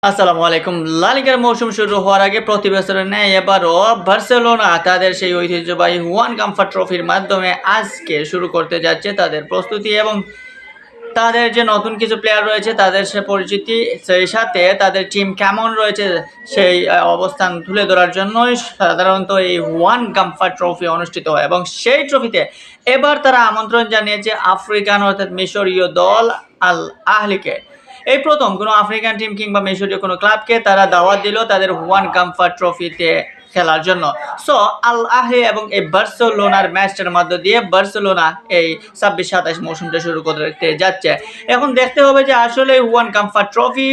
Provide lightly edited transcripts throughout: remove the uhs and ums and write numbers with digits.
আসসালামু আলাইকুম। লা লিগার মৌসুম শুরু হওয়ার আগে প্রতি বছরের ন্যায় এবারও বার্সেলোনা তাদের সেই ঐতিহ্যবাহী হুয়ান কাম্ফা ট্রফির মাধ্যমে আজকে শুরু করতে যাচ্ছে তাদের প্রস্তুতি এবং তাদের যে নতুন কিছু প্লেয়ার রয়েছে তাদের সে পরিচিতি, সেই সাথে তাদের টিম কেমন রয়েছে সেই অবস্থান তুলে ধরার জন্যই সাধারণত এই হুয়ান কাম্ফা ট্রফি অনুষ্ঠিত হয় এবং সেই ট্রফিতে এবার তারা আমন্ত্রণ জানিয়েছে আফ্রিকান অর্থাৎ মিশরীয় দল আল আহলিকে। এই প্রথম কোনো আফ্রিকান টিম কিংবা মিশরীয় কোনো ক্লাবকে তারা দাওয়াত দিল তাদের হুয়ান কাম্ফা ট্রফিতে খেলার জন্য। সো আল আহলি এবং এই বার্সেলোনার ম্যাচটার মধ্য দিয়ে বার্সেলোনা এই 26-27 মৌসুমটা শুরু করতে যাচ্ছে। এখন দেখতে হবে যে আসলে হুয়ান কাম্ফা ট্রফি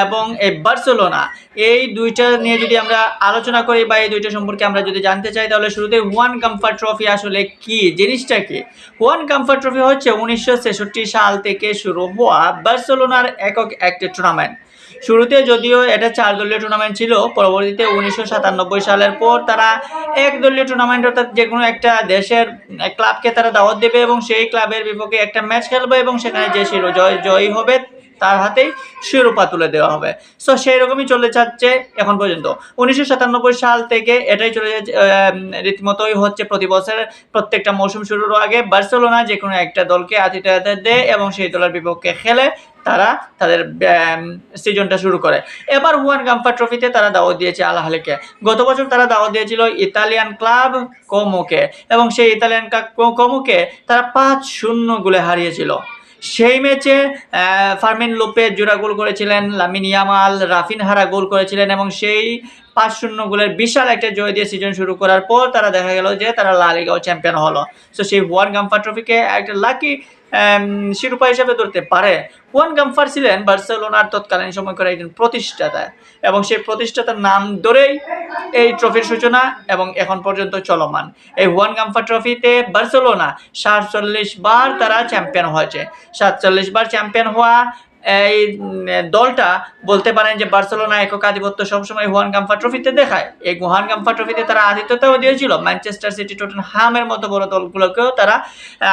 এবং এই বার্সেলোনা এই দুইটা নিয়ে যদি আমরা আলোচনা করি বা এই দুইটা সম্পর্কে আমরা যদি জানতে চাই, তাহলে শুরুতে হুয়ান কাম্ফা ট্রফি আসলে কি জিনিসটা কি। হুয়ান কাম্ফা ট্রফি হচ্ছে 1966 সাল থেকে শুরু হওয়া বার্সেলোনার একক একটি টুর্নামেন্ট। শুরুতে যদিও এটা 4 দলীয় টুর্নামেন্ট ছিল, পরবর্তীতে 1997 সালের পর তারা এক দলীয় টুর্নামেন্ট অর্থাৎ যে কোনো একটা দেশের ক্লাবকে তারা দাওয়াত দেবে এবং সেই ক্লাবের বিপক্ষে একটা ম্যাচ খেলবে এবং সেখানে যে জয়ী হবে তার হাতেই শিরোপা তুলে দেওয়া হবে। সো সেই রকমই চলে যাচ্ছে এখন পর্যন্ত। 1997 সাল থেকে এটাই চলে যাচ্ছে, রীতিমতোই হচ্ছে প্রতি বছর প্রত্যেকটা মৌসুম শুরুর আগে বার্সেলোনা যে কোনো একটা দলকে আতিথেয়তা দেয় এবং সেই দলের বিপক্ষে খেলে তারা তাদের সিজনটা শুরু করে। এবার হুয়ান কাম্ফা ট্রফিতে তারা দাওয়াত দিয়েছে আল আহলিকে। গত বছর তারা দাওয়াত দিয়েছিল ইতালিয়ান ক্লাব কোমোকে এবং সেই ইতালিয়ান ক্লাব কোমোকে তারা 5-0 গোলে হারিয়েছিল। সেই ম্যাচে ফার্মিন লোপেজ জোড়া গোল করেছিলেন, লামিন ইয়ামাল, রাফিনহারা গোল করেছিলেন এবং সেই 5-0 গোলের বিশাল একটা জয় দিয়ে সিজন শুরু করার পর তারা দেখা গেল যে তারা লা লিগাও চ্যাম্পিয়ন হলো। সো সেই হুয়ান কাম্ফা ট্রফিকে একটা লাকি শিরোপা হিসাবে ধরতে পারে। হুয়ান কাম্ফার ছিলেন বার্সেলোনার তৎকালীন সময়কার একজন প্রতিষ্ঠাতা এবং সেই প্রতিষ্ঠাতার নাম ধরেই এই ট্রফির সূচনা এবং এখন পর্যন্ত চলমান। এই হুয়ান কাম্ফা ট্রফিতে বার্সেলোনা 47 বার তারা চ্যাম্পিয়ন হয়েছে। 47 বার চ্যাম্পিয়ন হওয়া এই দলটা বলতে পারেন যে বার্সেলোনা একক আধিপত্য সবসময় হুয়ান কাম্ফা ট্রফিতে দেখায়। এই হুয়ান কাম্ফা ট্রফিতে তারা আতিথ্যতাও দিয়েছিল, ম্যানচেস্টার সিটি, টটেনহামের মতো বড় দলগুলোকেও তারা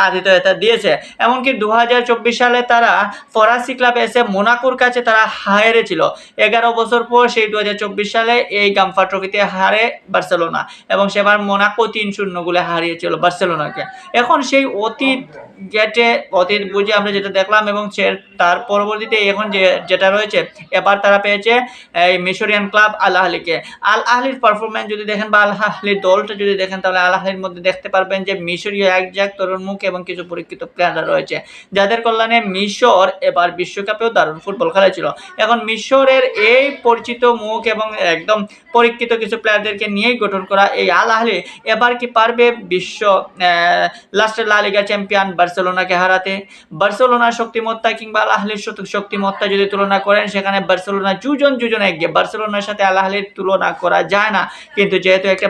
আতিথ্যতা দিয়েছে। এমনকি 2024 সালে তারা ফরাসি ক্লাব এসে মোনাকোর কাছে তারা হেরেছিল। 11 বছর পর সেই 2024 সালে এই কাম্ফা ট্রফিতে হারে বার্সেলোনা এবং সেবার মোনাকো 3-0 গোলে হারিয়েছিল বার্সেলোনাকে। এখন সেই অতীত বুঝে আমরা যেটা দেখলাম এবং তার পরবর্তীতে এখন যেটা রয়েছে, এবার তারা পেয়েছে এই মিশরিয়ান ক্লাব আল আহলিকে। আল আহলির পারফরমেন্স যদি দেখেন বা আল আহলির দলটা যদি দেখেন, তাহলে আল আহলির মধ্যে দেখতে পারবেন যে মিশরীয় একজাক তরুণ মুখ এবং কিছু পরীক্ষিত প্লেয়াররা রয়েছে, যাদের কল্যাণে মিশর এবার বিশ্বকাপেও দারুণ ফুটবল খেলেছিল। এখন মিশরের এই পরিচিত মুখ এবং একদম পরীক্ষিত কিছু প্লেয়ারদেরকে নিয়েই গঠন করা এই আল আহলি এবার কি পারবে বিশ্ব লাস্টের লা লিগা চ্যাম্পিয়ন বার্সেলোনাকে হারাতে? বার্সেলোনার শক্তিমত্তা কিংবা আল আহলির শক্তিমত্তা যদি তুলনা করেন, সেখানে বার্সেলোনা দুজন এগিয়ে। বার্সেলোনার সাথে আল আহলির তুলনা করা যায় না, কিন্তু যেহেতু একটা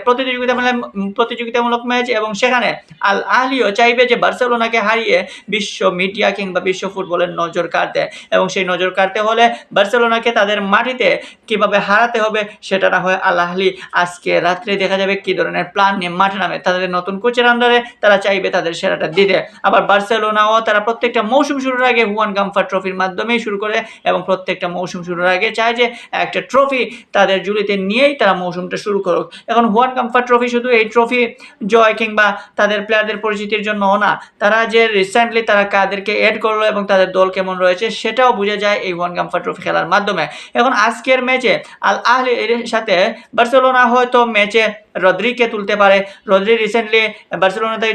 প্রতিযোগিতামূলক ম্যাচ এবং সেখানে আল আহলিও চাইবে যে বার্সেলোনাকে হারিয়ে বিশ্ব মিডিয়া কিংবা বিশ্ব ফুটবলের নজর কাড়তে, এবং সেই নজর কাড়তে হলে বার্সেলোনাকে তাদের মাটিতে কিভাবে হারাতে হবে সেটা না হয় আল আহলি আজকে রাত্রে দেখা যাবে কি ধরনের প্ল্যান নিয়ে মাঠে নামে। তাদের নতুন কোচের আন্ডারে তারা চাইবে তাদের সেরাটা দিতে। আবার বার্সেলোনাও তারা প্রত্যেকটা মৌসুম শুরুর আগে হুয়ান কাম্ফা ট্রফির মাধ্যমেই শুরু করে এবং প্রত্যেকটা মৌসুম শুরুর আগে চায় যে একটা ট্রফি তাদের ঝুলিতে নিয়েই তারা মৌসুমটা শুরু করুক। এখন হুয়ান কাম্ফা ট্রফি শুধু এই ট্রফি জয় কিংবা তাদের প্লেয়ারদের পরিচিতির জন্য না, তারা যে রিসেন্টলি তারা কাদেরকে এড করলো এবং তাদের দল কেমন রয়েছে সেটাও বোঝা যায় এই হুয়ান কাম্ফা ট্রফি খেলার মাধ্যমে। এখন আজকের ম্যাচে আল আহলির সাথে বার্সেলোনা হয়তো ম্যাচে রদ্রিকে তুলতে পারে। রদ্রি রিসেন্টলি বার্সেলোনাতে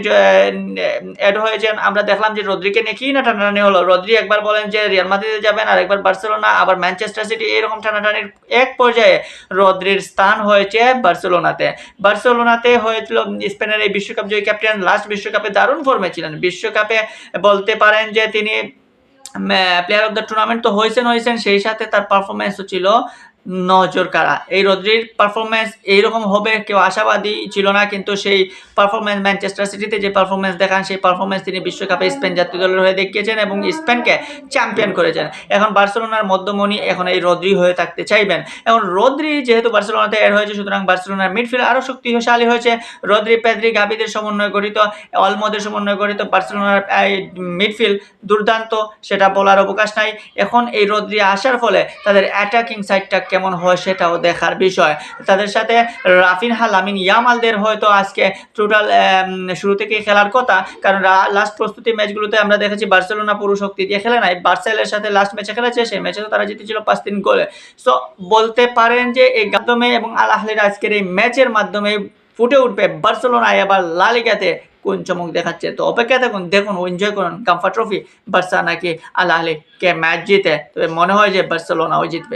অ্যাড হয়েছেন, আমরা দেখলাম যে রদ্রিকে নিয়ে কি না টানাটানি হলো। রদ্রি একবার বলেন যে রিয়াল মাদ্রিদে যাবেন, আর একবার বার্সেলোনা, আবার ম্যানচেস্টার সিটি, এরকম টানাটানির এক পর্যায়ে রদ্রির স্থান হয়েছে বার্সেলোনাতে হয়েছিল। স্পেনের এই বিশ্বকাপ জয়ী ক্যাপ্টেন লাস্ট বিশ্বকাপে দারুণ ফর্মে ছিলেন। বিশ্বকাপে বলতে পারেন যে তিনি প্লেয়ার অফ দ্য টুর্নামেন্ট তো হয়েছেন, সেই সাথে তার পারফরমেন্সও ছিল নজর কাড়া। এই রদ্রির পারফরম্যান্স এইরকম হবে কেউ আশাবাদী ছিল না, কিন্তু সেই পারফরম্যান্স ম্যানচেস্টার সিটিতে যে পারফরম্যান্স দেখান সেই পারফরম্যান্স তিনি বিশ্বকাপে স্পেন জাতীয় দলের হয়ে দেখিয়েছেন এবং স্পেনকে চ্যাম্পিয়ন করেছেন। এখন বার্সেলোনার মধ্যমণি এখন এই রদ্রি হয়ে থাকতে চাইবেন। এখন রদ্রি যেহেতু বার্সেলোনাতে অ্যাড হয়েছে, সুতরাং বার্সেলোনার মিডফিল্ড আরও শক্তিশালী হয়েছে। রদ্রি, পেদ্রি, গাভিদের সমন্বয় গঠিত, অলমোদের সমন্বয় গঠিত বার্সেলোনার এই মিডফিল্ড দুর্দান্ত, সেটা বলার অবকাশ নাই। এখন এই রদ্রি আসার ফলে তাদের অ্যাটাকিং সাইডটা কেমন হয় সেটাও দেখার বিষয়। তাদের সাথে রাফিনহা, লামিন ইয়ামালদের হয়তো আজকে টোটাল শুরু থেকে খেলার কথা, কারণ লাস্ট প্রস্তুতি ম্যাচগুলোতে আমরা দেখেছি বার্সেলোনা পুরো শক্তি দিয়ে খেলে নাই। বার্সেলের সাথে লাস্ট ম্যাচে খেলেছে, সেই ম্যাচে তো তারা জিতেছিল 5-3 গোলে। সো বলতে পারেন যে এই মাধ্যমে এবং আল আহলির আজকের এই ম্যাচের মাধ্যমে ফুটে উঠবে বার্সেলোনা এবার লা লিগাতে কোন চমক দেখাচ্ছে। তো অপেক্ষা থাকুন, দেখুন, এনজয় করুন কাম্ফা ট্রফি। বার্সা নাকি আল আহলি কে ম্যাচ জিতে, তবে মনে হয় যে বার্সেলোনা জিতবে।